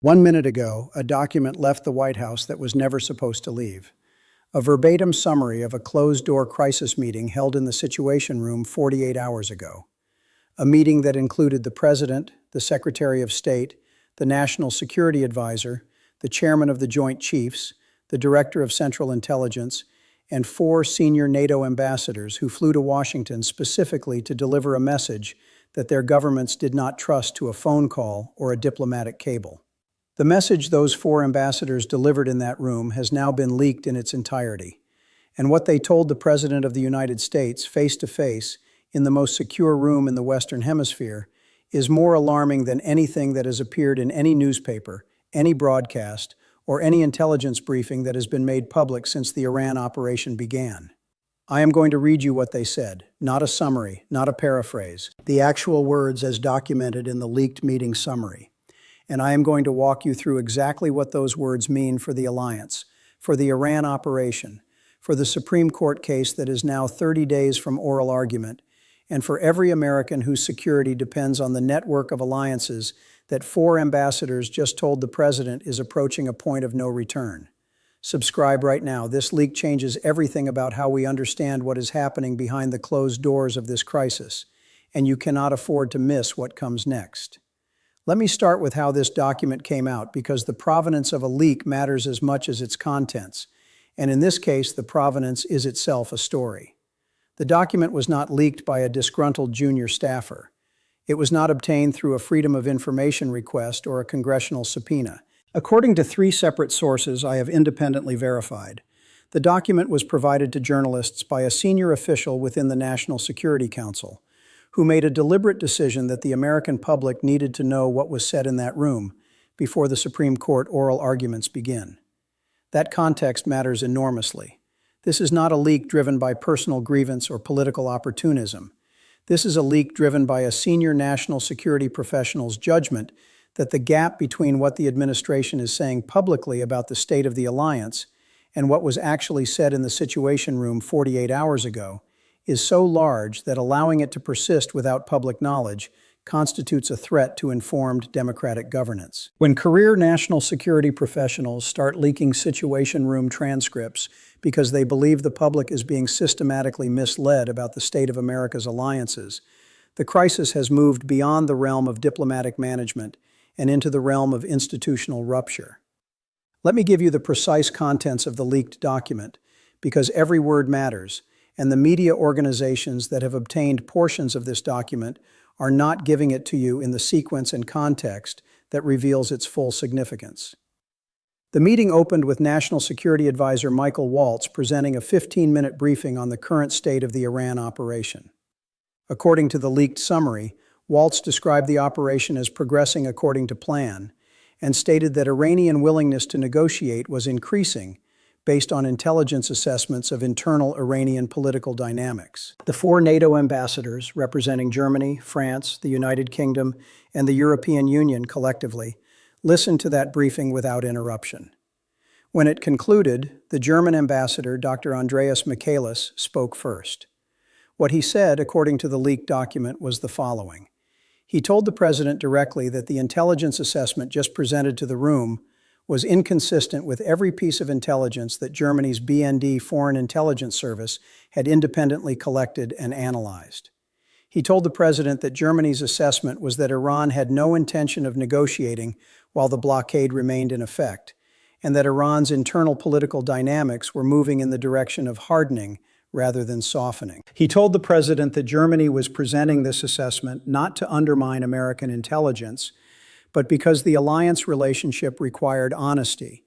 1 minute ago, a document left the White House that was never supposed to leave. A verbatim summary of a closed-door crisis meeting held in the Situation Room 48 hours ago. A meeting that included the President, the Secretary of State, the National Security Advisor, the Chairman of the Joint Chiefs, the Director of Central Intelligence, and 4 senior NATO ambassadors who flew to Washington specifically to deliver a message that their governments did not trust to a phone call or a diplomatic cable. The message those 4 ambassadors delivered in that room has now been leaked in its entirety. And what they told the President of the United States face-to-face in the most secure room in the Western Hemisphere is more alarming than anything that has appeared in any newspaper, any broadcast, or any intelligence briefing that has been made public since the Iran operation began. I am going to read you what they said, not a summary, not a paraphrase, the actual words as documented in the leaked meeting summary. And I am going to walk you through exactly what those words mean for the alliance, for the Iran operation, for the Supreme Court case that is now 30 days from oral argument, and for every American whose security depends on the network of alliances that 4 ambassadors just told the President is approaching a point of no return. Subscribe right now. This leak changes everything about how we understand what is happening behind the closed doors of this crisis, and you cannot afford to miss what comes next. Let me start with how this document came out, because the provenance of a leak matters as much as its contents, and in this case, the provenance is itself a story. The document was not leaked by a disgruntled junior staffer. It was not obtained through a Freedom of Information request or a congressional subpoena. According to 3 separate sources I have independently verified, the document was provided to journalists by a senior official within the National Security Council, who made a deliberate decision that the American public needed to know what was said in that room before the Supreme Court oral arguments begin. That context matters enormously. This is not a leak driven by personal grievance or political opportunism. This is a leak driven by a senior national security professional's judgment that the gap between what the administration is saying publicly about the state of the alliance and what was actually said in the Situation Room 48 hours ago is so large that allowing it to persist without public knowledge constitutes a threat to informed democratic governance. When career national security professionals start leaking Situation Room transcripts because they believe the public is being systematically misled about the state of America's alliances, the crisis has moved beyond the realm of diplomatic management and into the realm of institutional rupture. Let me give you the precise contents of the leaked document, because every word matters, and the media organizations that have obtained portions of this document are not giving it to you in the sequence and context that reveals its full significance. The meeting opened with National Security Advisor Michael Waltz presenting a 15-minute briefing on the current state of the Iran operation. According to the leaked summary, Waltz described the operation as progressing according to plan and stated that Iranian willingness to negotiate was increasing based on intelligence assessments of internal Iranian political dynamics. The 4 NATO ambassadors, representing Germany, France, the United Kingdom, and the European Union collectively, listened to that briefing without interruption. When it concluded, the German ambassador, Dr. Andreas Michaelis, spoke first. What he said, according to the leaked document, was the following. He told the President directly that the intelligence assessment just presented to the room was inconsistent with every piece of intelligence that Germany's BND Foreign Intelligence Service had independently collected and analyzed. He told the President that Germany's assessment was that Iran had no intention of negotiating while the blockade remained in effect, and that Iran's internal political dynamics were moving in the direction of hardening rather than softening. He told the President that Germany was presenting this assessment not to undermine American intelligence, but because the alliance relationship required honesty,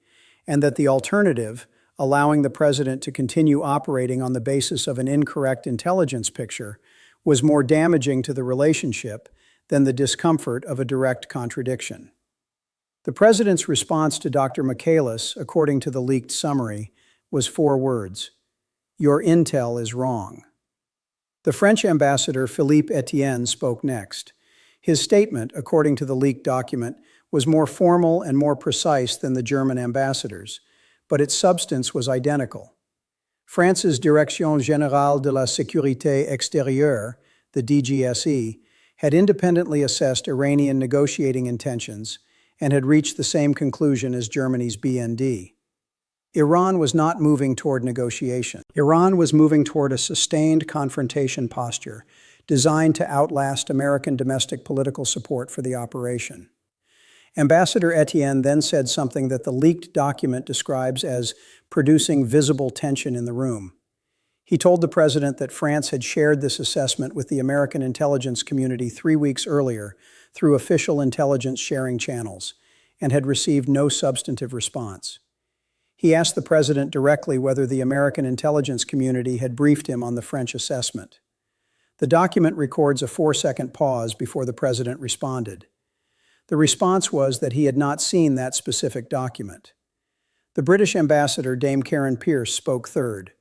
and that the alternative, allowing the President to continue operating on the basis of an incorrect intelligence picture, was more damaging to the relationship than the discomfort of a direct contradiction. The President's response to Dr. Michaelis, according to the leaked summary, was 4 words: "Your intel is wrong." The French ambassador Philippe Etienne spoke next. His statement, according to the leaked document, was more formal and more precise than the German ambassadors, but its substance was identical. France's Direction Générale de la Sécurité Extérieure, the DGSE, had independently assessed Iranian negotiating intentions and had reached the same conclusion as Germany's BND. Iran was not moving toward negotiation. Iran was moving toward a sustained confrontation posture designed to outlast American domestic political support for the operation. Ambassador Etienne then said something that the leaked document describes as producing visible tension in the room. He told the president that France had shared this assessment with the American intelligence community 3 weeks earlier through official intelligence sharing channels and had received no substantive response. He asked the president directly whether the American intelligence community had briefed him on the French assessment. The document records a 4-second pause before the president responded. The response was that he had not seen that specific document. The British ambassador, Dame Karen Pierce, spoke third.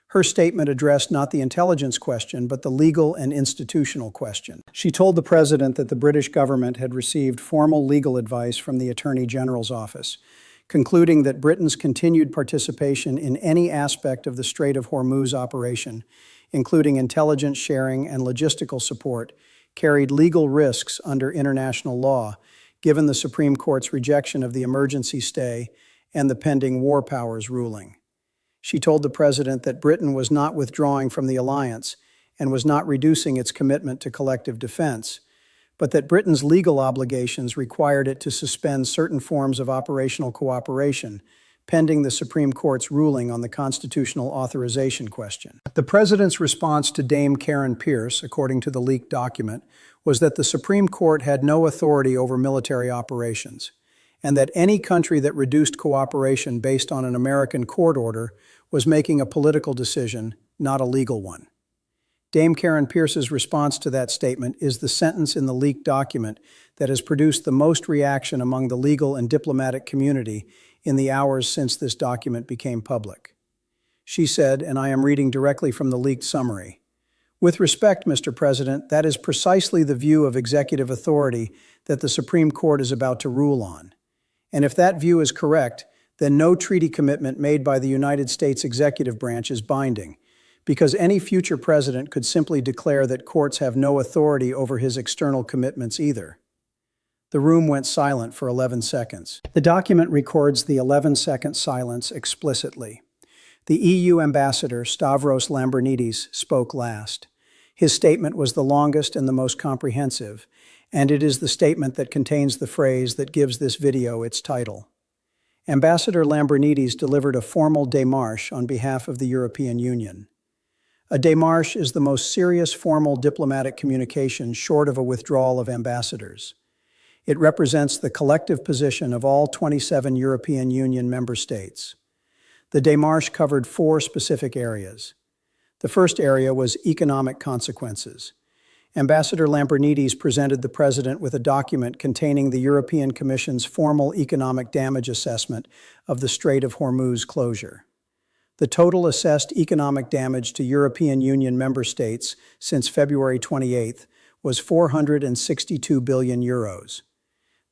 Her statement addressed not the intelligence question, but the legal and institutional question. She told the president that the British government had received formal legal advice from the Attorney General's office, concluding that Britain's continued participation in any aspect of the Strait of Hormuz operation, including intelligence sharing and logistical support, carried legal risks under international law, given the Supreme Court's rejection of the emergency stay and the pending war powers ruling. She told the president that Britain was not withdrawing from the alliance and was not reducing its commitment to collective defense, but that Britain's legal obligations required it to suspend certain forms of operational cooperation, pending the Supreme Court's ruling on the constitutional authorization question. The president's response to Dame Karen Pierce, according to the leaked document, was that the Supreme Court had no authority over military operations, and that any country that reduced cooperation based on an American court order was making a political decision, not a legal one. Dame Karen Pierce's response to that statement is the sentence in the leaked document that has produced the most reaction among the legal and diplomatic community in the hours since this document became public. She said, and I am reading directly from the leaked summary, "With respect, Mr. President, that is precisely the view of executive authority that the Supreme Court is about to rule on. And if that view is correct, then no treaty commitment made by the United States executive branch is binding, because any future president could simply declare that courts have no authority over his external commitments either." The room went silent for 11 seconds. The document records the 11-second silence explicitly. The EU ambassador, Stavros Lambrinidis, spoke last. His statement was the longest and the most comprehensive, and it is the statement that contains the phrase that gives this video its title. Ambassador Lambrinidis delivered a formal démarche on behalf of the European Union. A démarche is the most serious formal diplomatic communication short of a withdrawal of ambassadors. It represents the collective position of all 27 European Union member states. The démarche covered 4 specific areas. The first area was economic consequences. Ambassador Lambrinidis presented the President with a document containing the European Commission's formal economic damage assessment of the Strait of Hormuz closure. The total assessed economic damage to European Union member states since February 28th was €462 billion.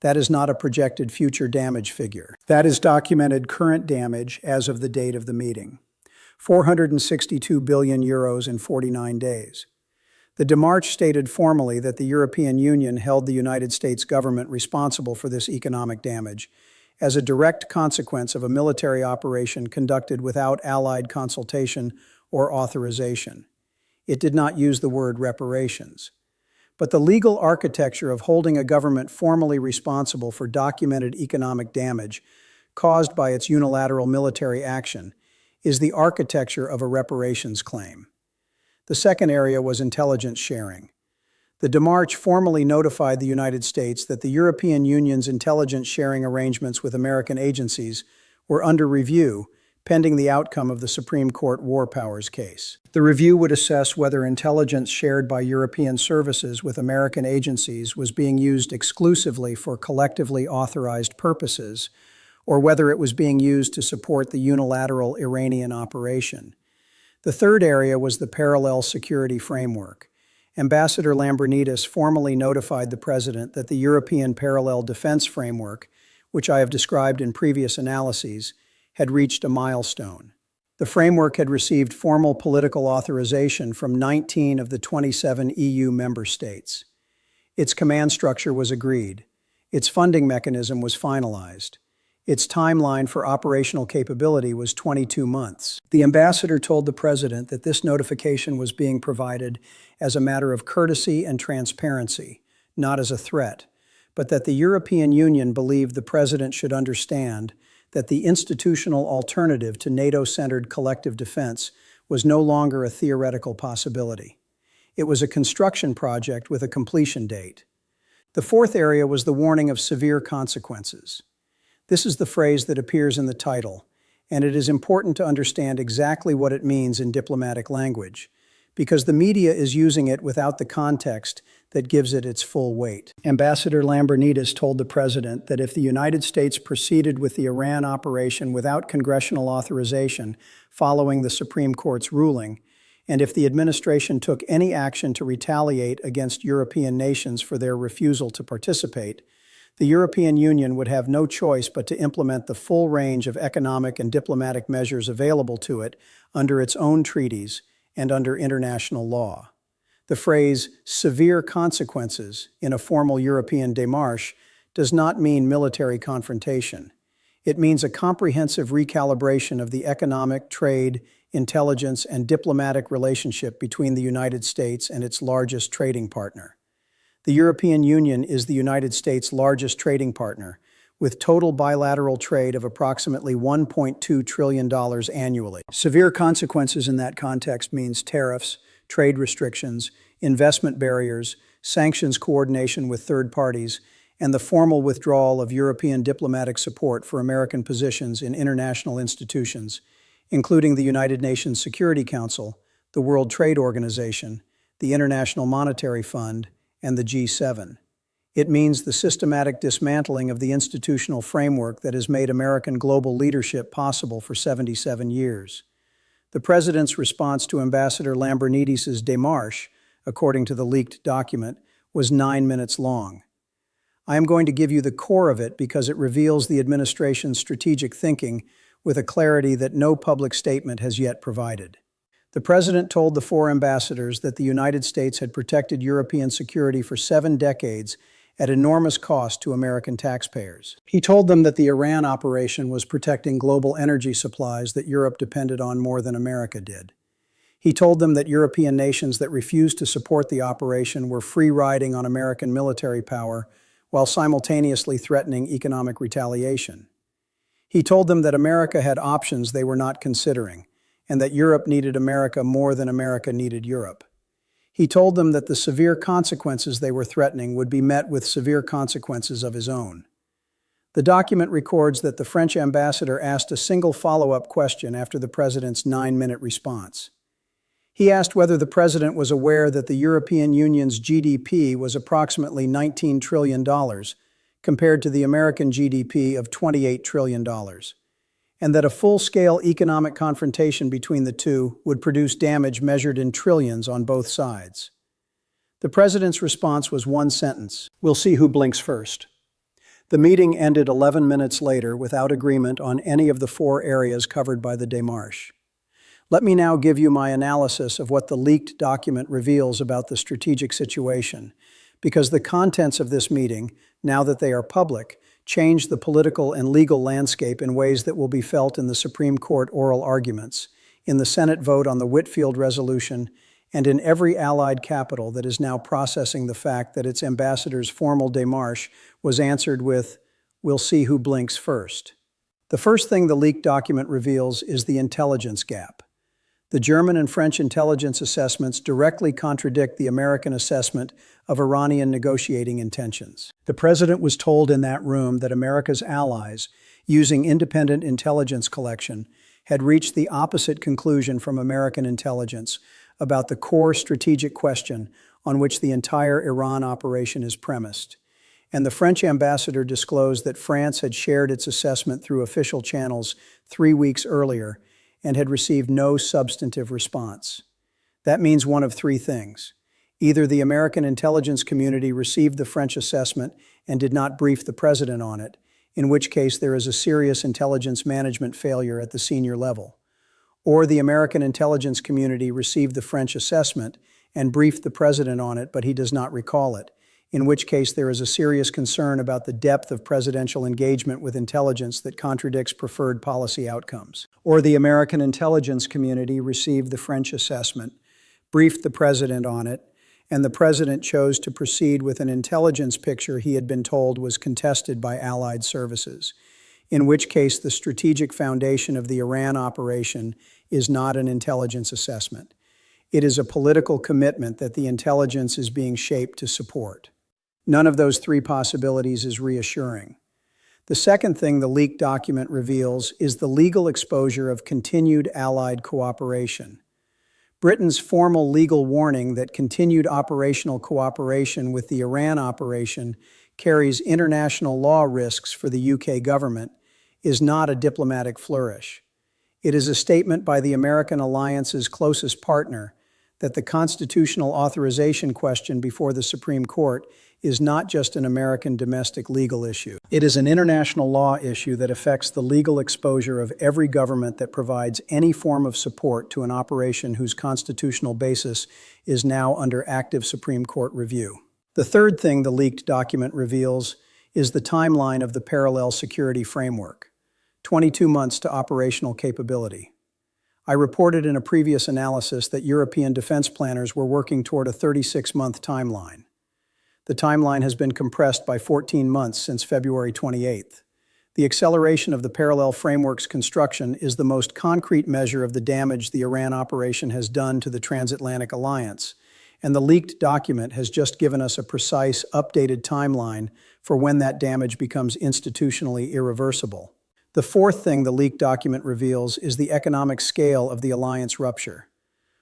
That is not a projected future damage figure. That is documented current damage as of the date of the meeting. €462 billion in 49 days. The démarche stated formally that the European Union held the United States government responsible for this economic damage as a direct consequence of a military operation conducted without Allied consultation or authorization. It did not use the word reparations. But the legal architecture of holding a government formally responsible for documented economic damage caused by its unilateral military action is the architecture of a reparations claim. The second area was intelligence sharing. The démarche formally notified the United States that the European Union's intelligence sharing arrangements with American agencies were under review, pending the outcome of the Supreme Court War Powers case. The review would assess whether intelligence shared by European services with American agencies was being used exclusively for collectively authorized purposes, or whether it was being used to support the unilateral Iranian operation. The third area was the parallel security framework. Ambassador Lambrinidis formally notified the President that the European Parallel Defense Framework, which I have described in previous analyses, had reached a milestone. The framework had received formal political authorization from 19 of the 27 EU member states. Its command structure was agreed, Its funding mechanism was finalized. Its timeline for operational capability was 22 months. The ambassador told the president that this notification was being provided as a matter of courtesy and transparency, not as a threat, but that the European Union believed the president should understand that the institutional alternative to NATO-centered collective defense was no longer a theoretical possibility. It was a construction project with a completion date. The fourth area was the warning of severe consequences. This is the phrase that appears in the title, and it is important to understand exactly what it means in diplomatic language, because the media is using it without the context that gives it its full weight. Ambassador Lambrinidis told the president that if the United States proceeded with the Iran operation without congressional authorization following the Supreme Court's ruling, and if the administration took any action to retaliate against European nations for their refusal to participate, the European Union would have no choice but to implement the full range of economic and diplomatic measures available to it under its own treaties and under international law. The phrase severe consequences in a formal European démarche does not mean military confrontation. It means a comprehensive recalibration of the economic, trade, intelligence, and diplomatic relationship between the United States and its largest trading partner. The European Union is the United States' largest trading partner, with total bilateral trade of approximately $1.2 trillion annually. Severe consequences in that context means tariffs, trade restrictions, investment barriers, sanctions coordination with third parties, and the formal withdrawal of European diplomatic support for American positions in international institutions, including the United Nations Security Council, the World Trade Organization, the International Monetary Fund, and the G7. It means the systematic dismantling of the institutional framework that has made American global leadership possible for 77 years. The president's response to Ambassador Lambrinidis' démarche, according to the leaked document, was 9 minutes long. I am going to give you the core of it because it reveals the administration's strategic thinking with a clarity that no public statement has yet provided. The president told the four ambassadors that the United States had protected European security for 7 decades at enormous cost to American taxpayers. He told them that the Iran operation was protecting global energy supplies that Europe depended on more than America did. He told them that European nations that refused to support the operation were free-riding on American military power while simultaneously threatening economic retaliation. He told them that America had options they were not considering, and that Europe needed America more than America needed Europe. He told them that the severe consequences they were threatening would be met with severe consequences of his own. The document records that the French ambassador asked a single follow-up question after the president's 9-minute response. He asked whether the president was aware that the European Union's GDP was approximately $19 trillion, compared to the American GDP of $28 trillion. And that a full-scale economic confrontation between the two would produce damage measured in trillions on both sides. The president's response was one sentence: "We'll see who blinks first." The meeting ended 11 minutes later without agreement on any of the 4 areas covered by the démarche. Let me now give you my analysis of what the leaked document reveals about the strategic situation, because the contents of this meeting, now that they are public, change the political and legal landscape in ways that will be felt in the Supreme Court oral arguments, in the Senate vote on the Whitfield resolution, and in every allied capital that is now processing the fact that its ambassador's formal démarche was answered with, "We'll see who blinks first." The first thing the leaked document reveals is the intelligence gap. The German and French intelligence assessments directly contradict the American assessment of Iranian negotiating intentions. The president was told in that room that America's allies, using independent intelligence collection, had reached the opposite conclusion from American intelligence about the core strategic question on which the entire Iran operation is premised. And the French ambassador disclosed that France had shared its assessment through official channels 3 weeks earlier and had received no substantive response. That means one of 3 things. Either the American intelligence community received the French assessment and did not brief the president on it, in which case there is a serious intelligence management failure at the senior level, or the American intelligence community received the French assessment and briefed the president on it, but he does not recall it, in which case there is a serious concern about the depth of presidential engagement with intelligence that contradicts preferred policy outcomes. Or the American intelligence community received the French assessment, briefed the president on it, and the president chose to proceed with an intelligence picture he had been told was contested by Allied services, in which case the strategic foundation of the Iran operation is not an intelligence assessment. It is a political commitment that the intelligence is being shaped to support. None of those three possibilities is reassuring. The second thing the leaked document reveals is the legal exposure of continued Allied cooperation. Britain's formal legal warning that continued operational cooperation with the Iran operation carries international law risks for the UK government is not a diplomatic flourish. It is a statement by the American alliance's closest partner that the constitutional authorization question before the Supreme Court is not just an American domestic legal issue. It is an international law issue that affects the legal exposure of every government that provides any form of support to an operation whose constitutional basis is now under active Supreme Court review. The third thing the leaked document reveals is the timeline of the parallel security framework, 22 months to operational capability. I reported in a previous analysis that European defense planners were working toward a 36-month timeline. The timeline has been compressed by 14 months since February 28th. The acceleration of the parallel framework's construction is the most concrete measure of the damage the Iran operation has done to the transatlantic alliance, and the leaked document has just given us a precise, updated timeline for when that damage becomes institutionally irreversible. The fourth thing the leaked document reveals is the economic scale of the alliance rupture.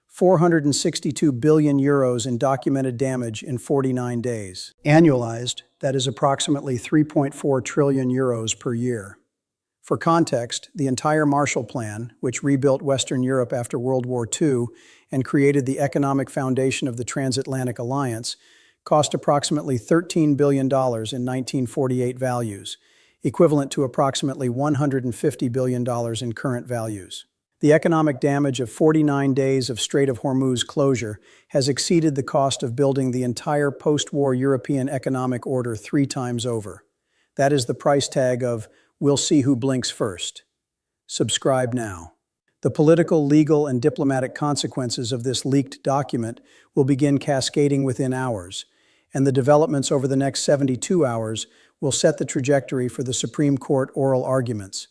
462 billion euros in documented damage in 49 days. Annualized, that is approximately 3.4 trillion euros per year. For context, the entire Marshall Plan, which rebuilt Western Europe after World War II and created the economic foundation of the transatlantic alliance, cost approximately $13 billion in 1948 values, equivalent to approximately $150 billion in current values. The economic damage of 49 days of Strait of Hormuz closure has exceeded the cost of building the entire post-war European economic order 3 times over. That is the price tag of "We'll see who blinks first." Subscribe now. The political, legal, and diplomatic consequences of this leaked document will begin cascading within hours, and the developments over the next 72 hours will set the trajectory for the Supreme Court oral arguments,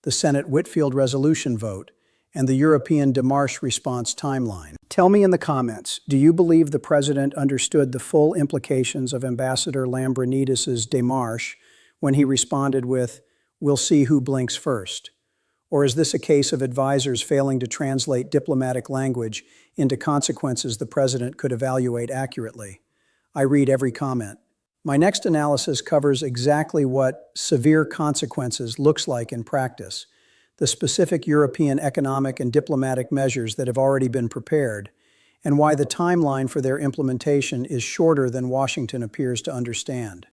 the Senate Whitfield resolution vote, and the European démarche response timeline. Tell me in the comments, do you believe the president understood the full implications of Ambassador Lambrinidis' démarche when he responded with, "We'll see who blinks first"? Or is this a case of advisors failing to translate diplomatic language into consequences the president could evaluate accurately? I read every comment. My next analysis covers exactly what severe consequences looks like in practice, the specific European economic and diplomatic measures that have already been prepared, and why the timeline for their implementation is shorter than Washington appears to understand.